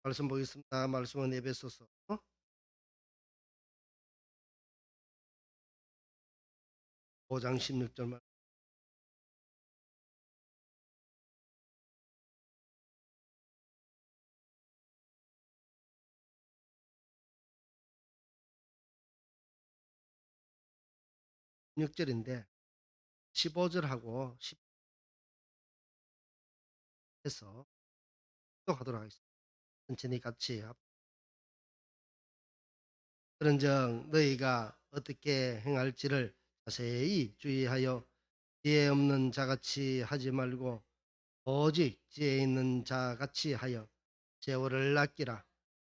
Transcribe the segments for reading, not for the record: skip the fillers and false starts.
말씀 보겠습니다. 말씀은 에베소서 5장 16절 말. 16절인데 15절하고 10에서 또 하도록 하겠습니다. 천천히 같이 그런즉 너희가 어떻게 행할지를 자세히 주의하여 지혜 없는 자같이 하지 말고 오직 지혜 있는 자같이 하여 세월을 아끼라.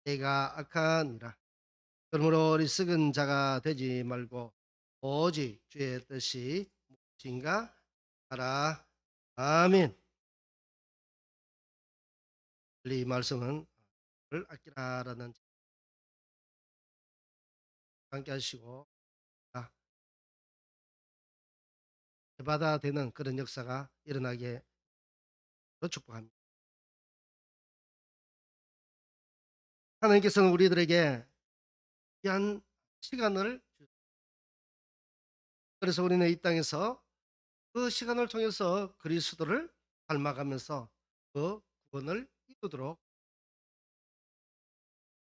때가 악하니라. 그러므로 어리석은 자가 되지 말고 오직 주의 뜻이 무엇인가 하라. 아멘. 이 말씀은 를 아끼라라는 함께 하시고 해바다 되는 그런 역사가 일어나게 축복합니다. 하나님께서는 우리들에게 귀한 시간을 그래서 우리는 이 땅에서 그 시간을 통해서 그리스도를 닮아가면서 그 구원을 이루도록,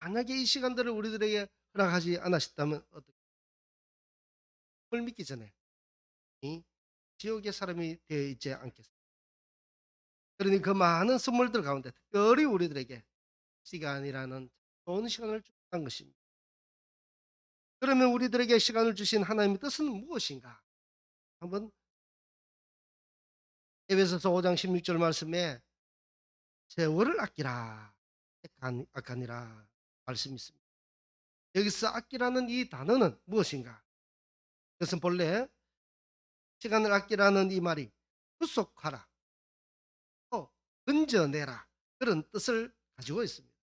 만약에 이 시간들을 우리들에게 허락하지 않으셨다면 어떻게 을 믿기 전에 이 지옥의 사람이 되어 있지 않겠습니까? 그러니 그 많은 선물들 가운데 특별히 우리들에게 시간이라는 좋은 시간을 주는 것입니다. 그러면 우리들에게 시간을 주신 하나님의 뜻은 무엇인가? 한번 에베소서 5장 16절 말씀에 세월을 아끼라 악하니라 말씀이 있습니다. 여기서 아끼라는 이 단어는 무엇인가? 그것은 본래 시간을 아끼라는 이 말이 후속하라, 또 건져내라, 그런 뜻을 가지고 있습니다.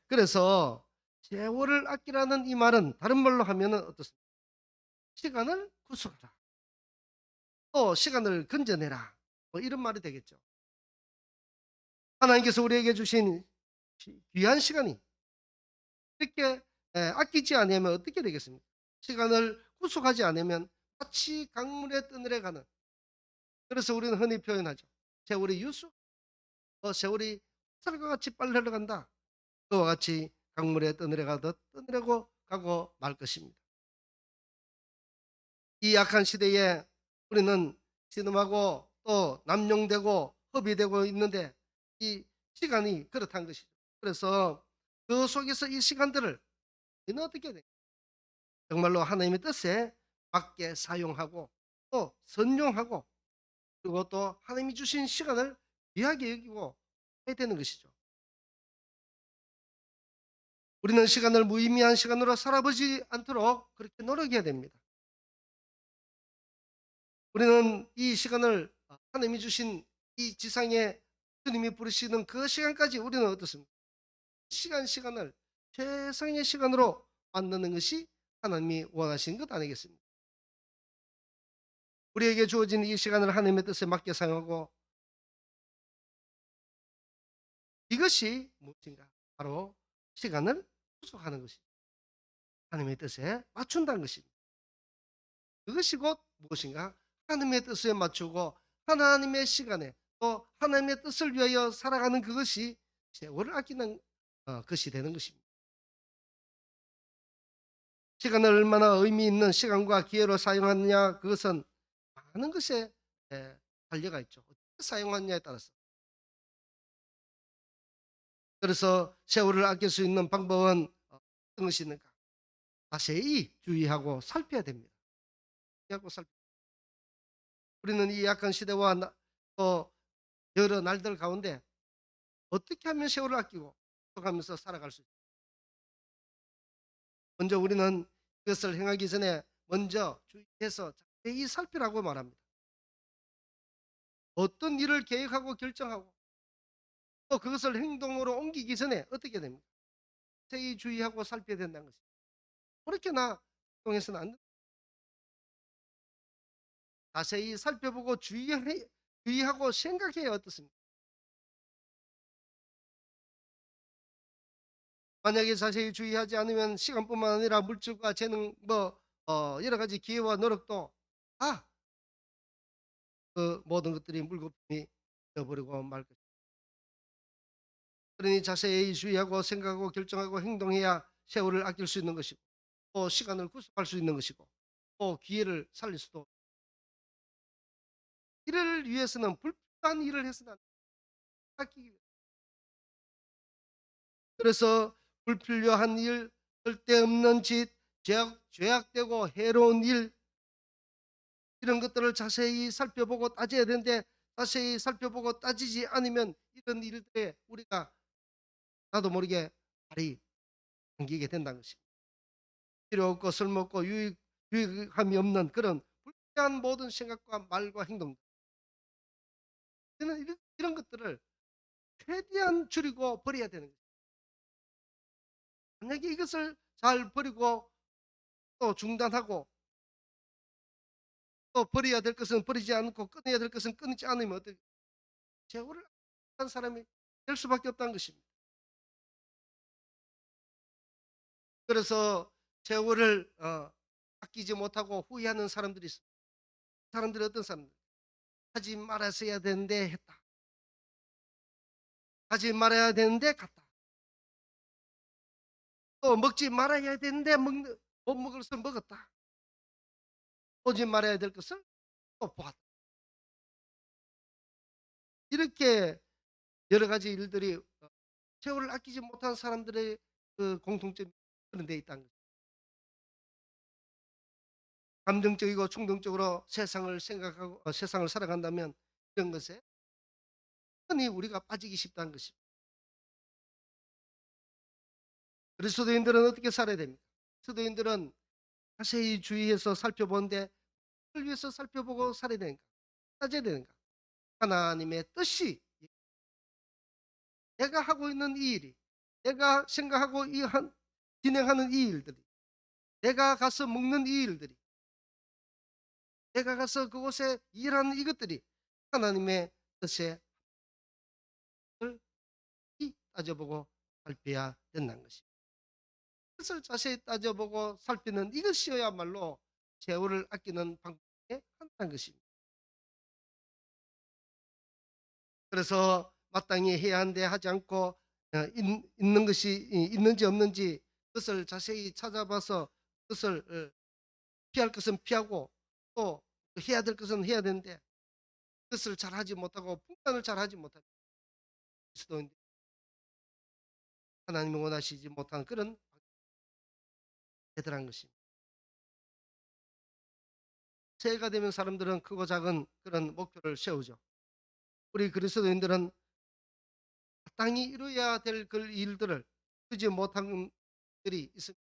그래서 세월을 아끼라는 이 말은 다른 말로 하면 어떻습니까? 시간을 구속하라, 또 시간을 건져내라, 뭐 이런 말이 되겠죠. 하나님께서 우리에게 주신 귀한 시간이 이렇게 아끼지 않으면 어떻게 되겠습니까? 시간을 구속하지 않으면 마치 강물에 떠내려 가는, 그래서 우리는 흔히 표현하죠. 세월이 유수, 세월이 쌀과 같이 빨리 흘러간다. 그와 같이 강물에 떠내려 가듯 떠내려고 가고 말 것입니다. 이 약한 시대에 우리는 신음하고 또 남용되고 허비되고 있는데 이 시간이 그렇다는 것이죠. 그래서 그 속에서 이 시간들을 우리는 어떻게 돼? 정말로 하나님의 뜻에 맞게 사용하고 또 선용하고, 그리고 또 하나님이 주신 시간을 귀하게 여기고 해야 되는 것이죠. 우리는 시간을 무의미한 시간으로 살아보지 않도록 그렇게 노력해야 됩니다. 우리는 이 시간을 하나님이 주신 이 지상에 주님이 부르시는 그 시간까지 우리는 어떻습니까? 시간을 최상의 시간으로 만드는 것이 하나님이 원하시는 것 아니겠습니까? 우리에게 주어진 이 시간을 하나님의 뜻에 맞게 사용하고, 이것이 무엇인가? 바로 시간을 구속하는 것이 하나님의 뜻에 맞춘다는 것입니다. 그것이 곧 무엇인가? 하나님의 뜻에 맞추고 하나님의 시간에 또 하나님의 뜻을 위하여 살아가는 그것이 세월을 아끼는 것이 되는 것입니다. 시간을 얼마나 의미 있는 시간과 기회로 사용하느냐, 그것은 많은 것에 달려가 있죠. 어떻게 사용하느냐에 따라서. 그래서 세월을 아낄 수 있는 방법은 어떤 것이 있는가? 자세히 주의하고 살펴야 됩니다. 주의하고 우리는 이 약한 시대와 또 여러 날들 가운데 어떻게 하면 세월을 아끼고 하면서 살아갈 수 있을까? 먼저 우리는 그것을 행하기 전에 먼저 주의해서 자세히 살피라고 말합니다. 어떤 일을 계획하고 결정하고 또 그것을 행동으로 옮기기 전에 어떻게 됩니까? 자세히 주의하고 살펴야 된다는 것입니다. 그렇게나 행동해서는 안 됩니다. 자세히 살펴보고 주의하고 생각해야 어떻습니까? 만약에 자세히 주의하지 않으면 시간뿐만 아니라 물질과 재능 여러 가지 기회와 노력도 다 그 모든 것들이 물거품이 되어버리고 말 것입니다. 그러니 자세히 주의하고 생각하고 결정하고 행동해야 세월을 아낄 수 있는 것이고 또 시간을 구속할 수 있는 것이고 또 기회를 살릴 수도 이를 위해서는 불필요한 일을 해서는 안 돼요. 아끼기 위해. 그래서 불필요한 일, 쓸데없는 짓, 죄악되고 해로운 일 이런 것들을 자세히 살펴보고 따져야 되는데 자세히 살펴보고 따지지 않으면 이런 일들에 우리가 나도 모르게 발이 당기게 된다는 것입니다. 필요 없고 쓸모없고 유익함이 없는 그런 불필요한 모든 생각과 말과 행동 이런 것들을 최대한 줄이고 버려야 되는 거죠. 만약에 이것을 잘 버리고 또 중단하고 또 버려야 될 것은 버리지 않고 끊어야 될 것은 끊지 않으면 어떻게 세월을 한 사람이 될 수밖에 없다는 것입니다. 그래서 세월을 아끼지 못하고 후회하는 사람들이 있습니다. 사람들이 어떤 사람들 하지 말았어야 되는데 했다. 하지 말아야 되는데 갔다. 또 먹지 말아야 되는데 못 먹을 것을 먹었다. 보지 말아야 될 것을 또 보았다. 이렇게 여러 가지 일들이 세월을 아끼지 못한 사람들의 그 공통점이 그런 데 있다는 거죠. 감정적이고 충동적으로 세상을 생각하고 세상을 살아간다면 이런 것에 흔히 우리가 빠지기 쉽다는 것입니다. 그리스도인들은 어떻게 살아야 됩니까? 그리스도인들은 자세히 주의해서 살펴보는데 그걸 위해서 살펴보고 살아야 되는가? 따져야 되는가? 하나님의 뜻이 내가 하고 있는 이 일이 내가 생각하고 진행하는 이 일들이 내가 가서 먹는 이 일들이 내가 가서 그곳에 일하는 이것들이 하나님의 뜻에 따져보고 살펴야 된다는 것입니다. 뜻을 자세히 따져보고 살피는 이것이어야말로 세월을 아끼는 방법 중에 하나인 것입니다. 그래서 마땅히 해야 하는데 하지 않고 있는 것이 있는지 없는지 그것을 자세히 찾아봐서 그것을 피할 것은 피하고 또 해야 될 것은 해야 되는데 그것을 잘하지 못하고 분간을 잘하지 못하는 그리스도인들 하나님이 원하시지 못한 그런 대단한 것입니다. 새해가 되면 사람들은 크고 작은 그런 목표를 세우죠. 우리 그리스도인들은 마땅히 이루어야 될 그 일들을 이루지 못한 일이 있으면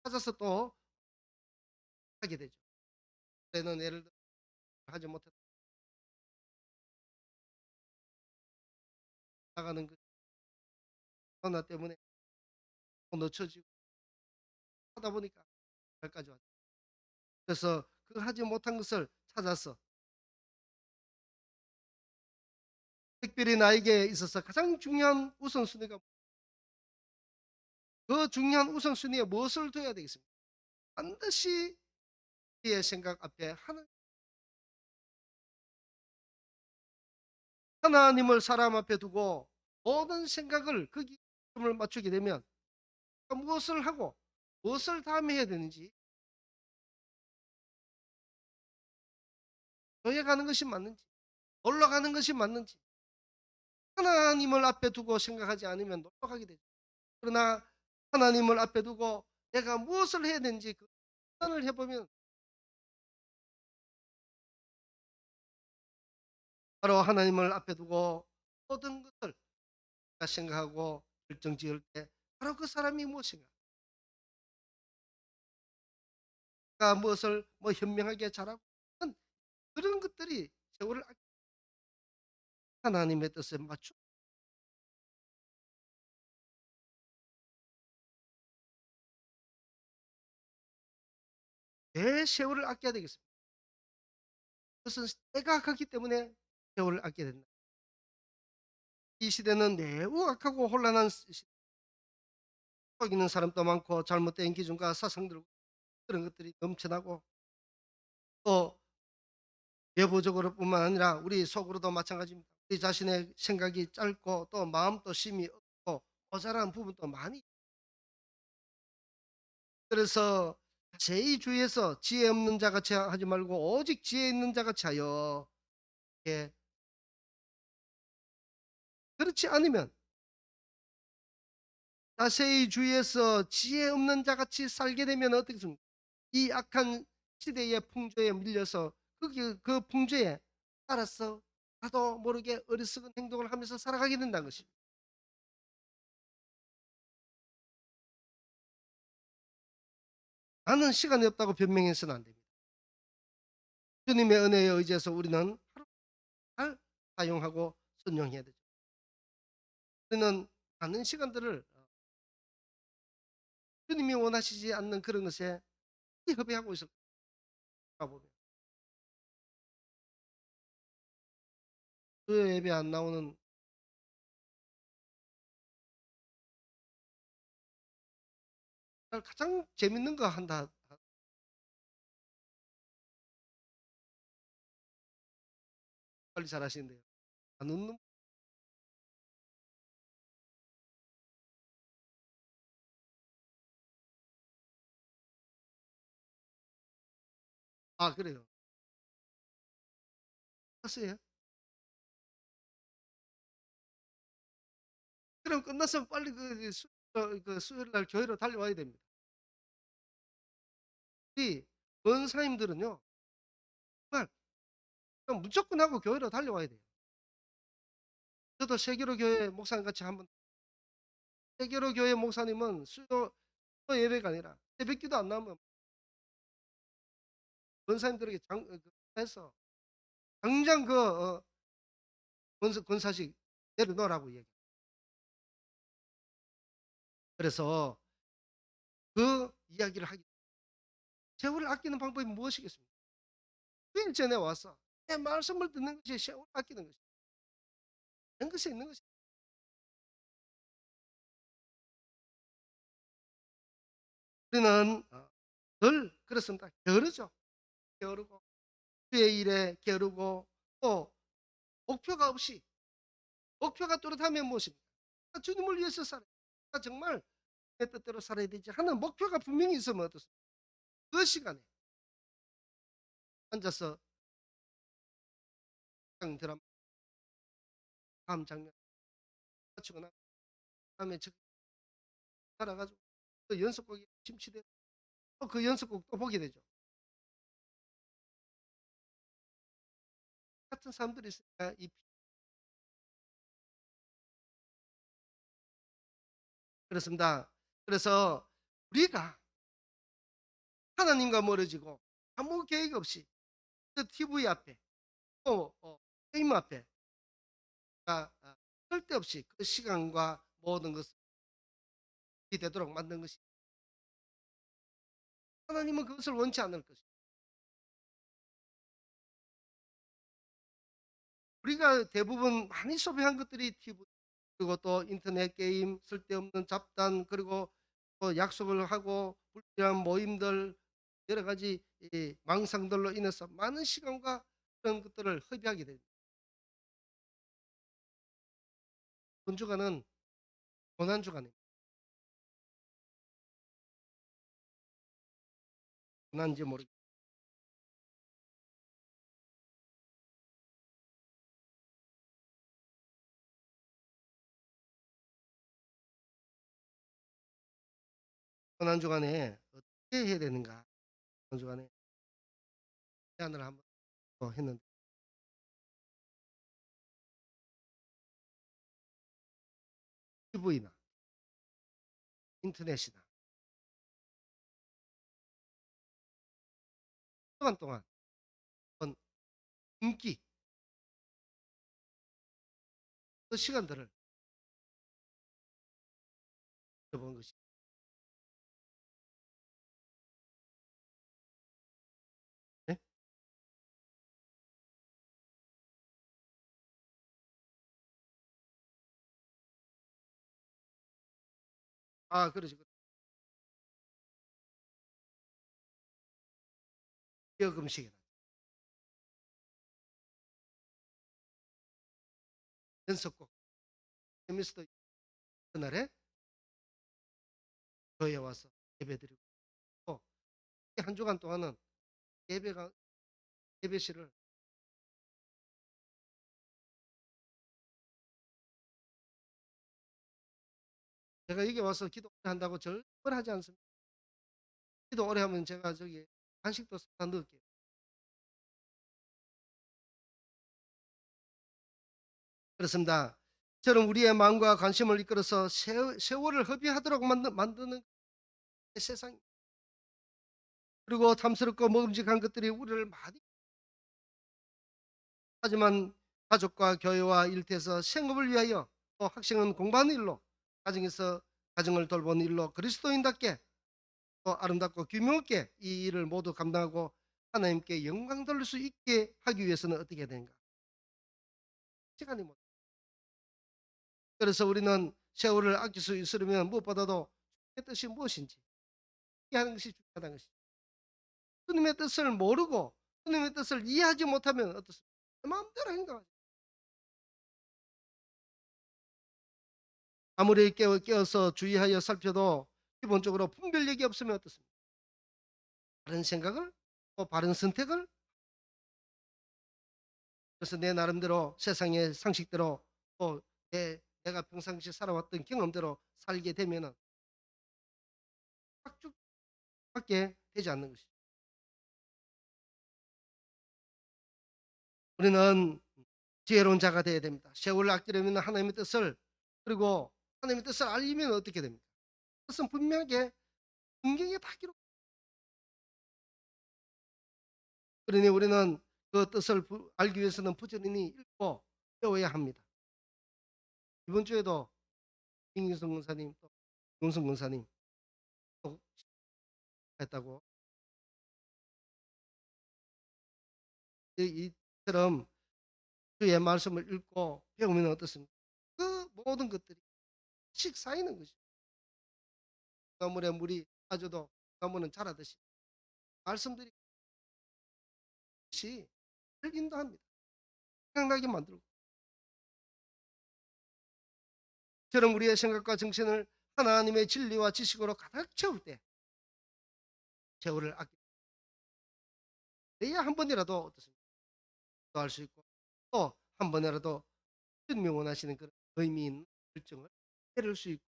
찾아서 또 하게 되죠. 때는 예를 들어 하지 못했 나가는 그 코로나 때문에 또 늦춰지고 하다 보니까 여기까지 왔죠. 그래서 그 하지 못한 것을 찾아서 특별히 나에게 있어서 가장 중요한 우선순위가 그 중요한 우선순위에 무엇을 둬야 되겠습니까? 반드시 우리의 생각 앞에 하나님을 사람 앞에 두고 모든 생각을 거기에 초점을 맞추게 되면 무엇을 하고 무엇을 다음에 해야 되는지 교회 가는 것이 맞는지 놀러 가는 것이 맞는지 하나님을 앞에 두고 생각하지 않으면 놀러 가게 되죠. 그러나 하나님을 앞에 두고 내가 무엇을 해야 되는지 그 판단을 해보면 바로 하나님을 앞에 두고 모든 것을 생각하고 결정지을 때 바로 그 사람이 무엇인가 무엇을 현명하게 잘하고 그런 것들이 세월을 하나님의 뜻에 맞추 왜 세월을 아껴야 되겠습니까? 그것은 때가 가기 때문에 세월을 아껴야 된다. 이 시대는 매우 악하고 혼란한 속이는 사람도 많고 잘못된 기준과 사상들 그런 것들이 넘쳐나고 또 외부적으로뿐만 아니라 우리 속으로도 마찬가지입니다. 우리 자신의 생각이 짧고 또 마음도 심이 없고 모자란 부분도 많이 그래서 제2주의에서 지혜 없는 자같이 하지 말고 오직 지혜 있는 자같이 하여 예 그렇지 않으면 자세히 주의해서 지혜 없는 자같이 살게 되면 어떻겠습니까? 이 악한 시대의 풍조에 밀려서 그 풍조에 따라서 나도 모르게 어리석은 행동을 하면서 살아가게 된다는 것입니다. 나는 시간이 없다고 변명해서는 안 됩니다. 주님의 은혜에 의지해서 우리는 하루 잘 사용하고 순종해야 되죠. 우리는 많은 시간들을 주님이 원하시지 않는 그런 것에 협의하고 있을까 보면 주요 예배 안 나오는 가장 재밌는 거 한다 빨리 잘하시는데요. 안 웃는 아 그래요. 하세요. 그럼 끝났으면 빨리 그 수요일 날 교회로 달려와야 됩니다. 이 권사님들은요. 정말 그냥 무조건 하고 교회로 달려와야 돼요. 저도 세계로 교회 목사님 같이 한번 세계로 교회 목사님은 수요 예배가 아니라 새벽기도 안 나오면 권사님들에게 해서 당장 권사직 내려놓으라고 얘기해요. 그래서 그 이야기를 하기 세월을 아끼는 방법이 무엇이겠습니까? 주일 전에 와서 내 말씀을 듣는 것이 세월을 아끼는 것이 있는 것이 있는 것이 우리는 늘 그렇습니다. 게으르죠. 게으르고 주의 일에 게으르고 또 목표가 없이 목표가 뚜렷하면 무엇입니까? 주님을 위해서 살아야 정말 내 뜻대로 살아야 되지 하는 목표가 분명히 있으면 어떻습니까? 그 시간에 앉아서 드라마 다음 장면 맞추고 나 다음에 살아가지고 또 연속곡이 침치돼 또 그 연속곡 또 보게 되죠. 같은 사람들이 있으니까 그렇습니다. 그래서 우리가 하나님과 멀어지고 아무 계획 없이 TV 앞에 또 게임 앞에 쓸데없이 그 시간과 모든 것이 되도록 만든 것이 하나님은 그것을 원치 않을 것입니다. 우리가 대부분 많이 소비한 것들이 TV 그리고 또 인터넷 게임 쓸데없는 잡단 그리고 또 약속을 하고 불필요한 모임들 여러 가지 이 망상들로 인해서 많은 시간과 그런 것들을 허비하게 됩니다. 본 주간은 고난 주간입니다. 고난인지 모르겠 고난 주간에 어떻게 해야 되는가? 고난 주간에 제안을 한번 또 했는데 TV나 인터넷이나 시간 동안 어떤 인기 그 시간들을 본 것이 네? 아, 그러시 기억 음식이라. 연속곡 재밌어도 그날에 교회에 와서 예배드리고 또 한 주간 동안은 예배가 예배실을 제가 여기 와서 기도 오래 한다고 절대 하지 않습니다. 기도 오래 하면 제가 저기 간식도 사다 넣을게요. 그렇습니다. 저는 우리의 마음과 관심을 이끌어서 세월을 허비하도록 만드는 세상, 그리고 탐스럽고 먹음직한 것들이 우리를 많이, 하지만 가족과 교회와 일터에서 생업을 위하여 또 학생은 공부하는 일로 가정에서 가정을 돌보는 일로 그리스도인답게 또 아름답고 규모 있게 이 일을 모두 감당하고 하나님께 영광 돌릴 수 있게 하기 위해서는 어떻게 해야 되는가? 시간이 못. 그래서 우리는 세월을 아낄 수 있으려면 무엇보다도 주님의 뜻이 무엇인지 이해하는 것이 중요하다는 것이. 주님의 뜻을 모르고 주님의 뜻을 이해하지 못하면 어떻습니까? 내 마음대로 행동하죠. 아무리 깨어서 주의하여 살펴도 기본적으로 분별력이 없으면 어떻습니까? 바른 생각을 또 바른 선택을, 그래서 내 나름대로 세상의 상식대로 또 내가 평상시 살아왔던 경험대로 살게 되면은 빡죽밖에 되지 않는 것이죠. 우리는 지혜로운 자가 되어야 됩니다. 세월을 아끼려면 하나님의 뜻을, 그리고 하나님의 뜻을 알리면 어떻게 됩니까? 뜻은 분명하게 성경에 다 기록. 그러니 우리는 그 뜻을 알기 위해서는 부지런히 읽고 배워야 합니다. 이번 주에도 김기성 권사님 또 용성 권사님 또 했다고 이처럼 주의 말씀을 읽고 배우면 어떻습니까? 그 모든 것들이 씩 쌓이는 것이죠. 나물에 물이 빠져도 나무는 자라듯이 말씀들이 시 인도합니다. 생각나게 만들고, 저런 우리의 생각과 정신을 하나님의 진리와 지식으로 가득 채울 때 세월을 아껴야 한 번이라도 어떻습니까? 할 수 있고 또 한 번이라도 주님이 원하시는 그런 의미 있는 결정을 해낼 수 있고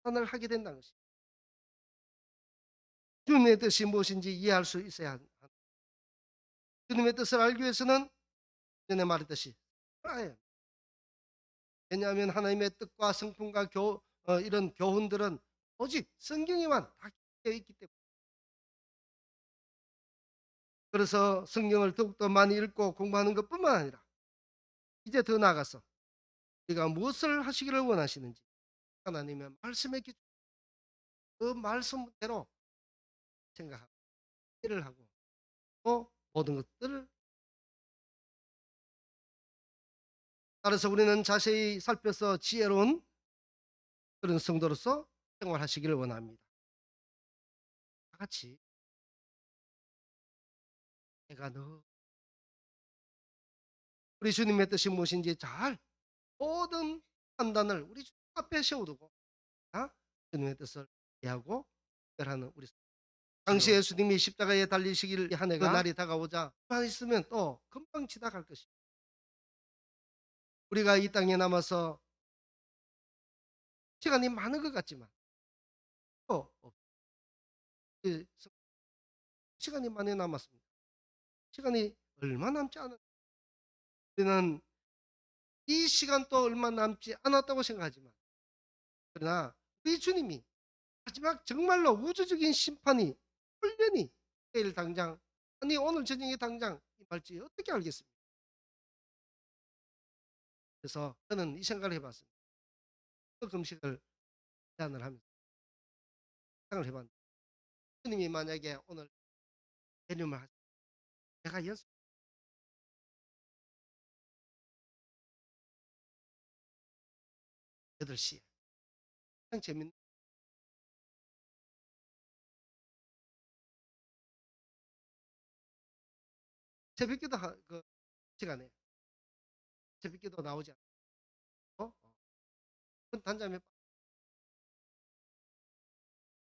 판단을 하게 된다는 것입니다. 주님의 뜻이 무엇인지 이해할 수 있어야 합니다. 주님의 뜻을 알기 위해서는 전에 말했듯이 알아야 합니다. 왜냐하면 하나님의 뜻과 성품과 이런 교훈들은 오직 성경에만 다 기록되어 있기 때문에, 그래서 성경을 더욱더 많이 읽고 공부하는 것뿐만 아니라 이제 더 나아가서 우리가 무엇을 하시기를 원하시는지 하나님의 말씀에 그 말씀대로 생각하고 일을 하고 또 모든 것들을, 따라서 우리는 자세히 살펴서 지혜로운 그런 성도로서 생활하시기를 원합니다. 다 같이 내가 너 우리 주님의 뜻이 무엇인지 잘 모든 판단을 우리 주님 앞에 세워두고 주님의 뜻을 이해하고 결하는 우리, 당시 예수님이 십자가에 달리시기를 한 해가 그 날이 다가오자 만 있으면 또 금방 지나갈 것입니다. 우리가 이 땅에 남아서 시간이 많은 것 같지만 또 시간이 많이 남았습니다. 시간이 얼마 남지 않은, 우리는 이 시간 또 얼마 남지 않았다고 생각하지만, 그러나 우리 주님이 마지막 정말로 우주적인 심판이 훈련이 내일 당장, 아니 오늘 저녁에 당장 임할지 어떻게 알겠습니까? 그래서 저는 이 생각을 해봤습니다. 그 금식을 제안을 하면서 생각을 해봤는데, 주님이 만약에 오늘 개념을 하시, 내가 연습 8시에 가장 재밌는 새벽기도 그 시간에 새벽기도 나오지 않고 단잠에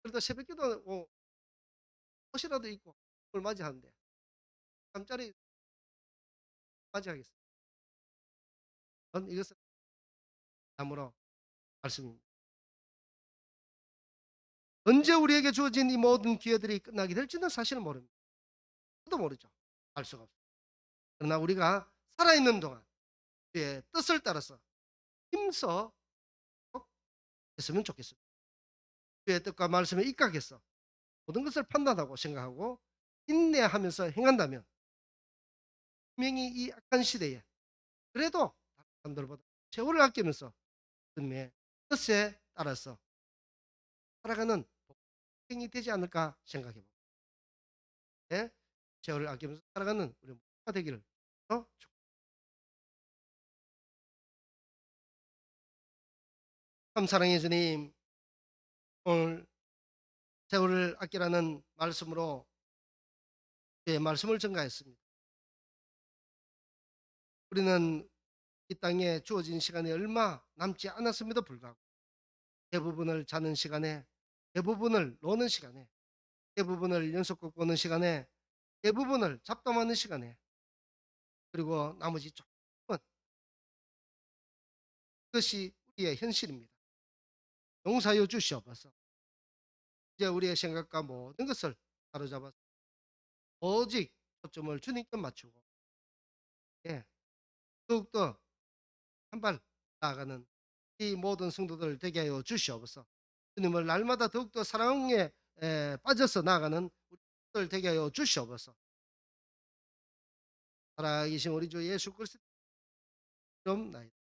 그래도 새벽기도 옷이라도 입고 그걸 맞이하는데 잠자리 맞이하겠습니다. 저는 이것은 참으로 말씀입니다. 언제 우리에게 주어진 이 모든 기회들이 끝나게 될지는 사실은 모릅니다. 저도 모르죠. 알 수가 없어요. 그러나 우리가 살아있는 동안 그의 뜻을 따라서 힘써 했으면 좋겠습니다. 그의 뜻과 말씀에 입각해서 모든 것을 판단하고 생각하고 인내하면서 행한다면 분명히 이 악한 시대에 그래도 다른 사람들보다 세월을 아끼면서 주님의 뜻에 따라서 살아가는 복행이 되지 않을까 생각해 봅니다. 예? 세월을 아끼면서 살아가는 우리 모두가 되기를 참 사랑해 주님, 오늘 세월을 아끼라는 말씀으로 예, 말씀을 전가했습니다. 우리는 이 땅에 주어진 시간이 얼마 남지 않았음에도 불구하고 대부분을 자는 시간에, 대부분을 노는 시간에, 대부분을 연속극 보는 시간에, 대부분을 잡담하는 시간에, 그리고 나머지 조금은 그것이 우리의 현실입니다. 용서하여 주시옵소서. 이제 우리의 생각과 모든 것을 사로잡아서 오직 초점을 주님께 맞추고 예, 더욱더 한 발 나아가는 이 모든 성도들 되게 하여 주시옵소서. 주님을 날마다 더욱더 사랑에 빠져서 나아가는 우리들 되게 하여 주시옵소서. 살아계신 우리 주 예수 그리스도 이름 나이다.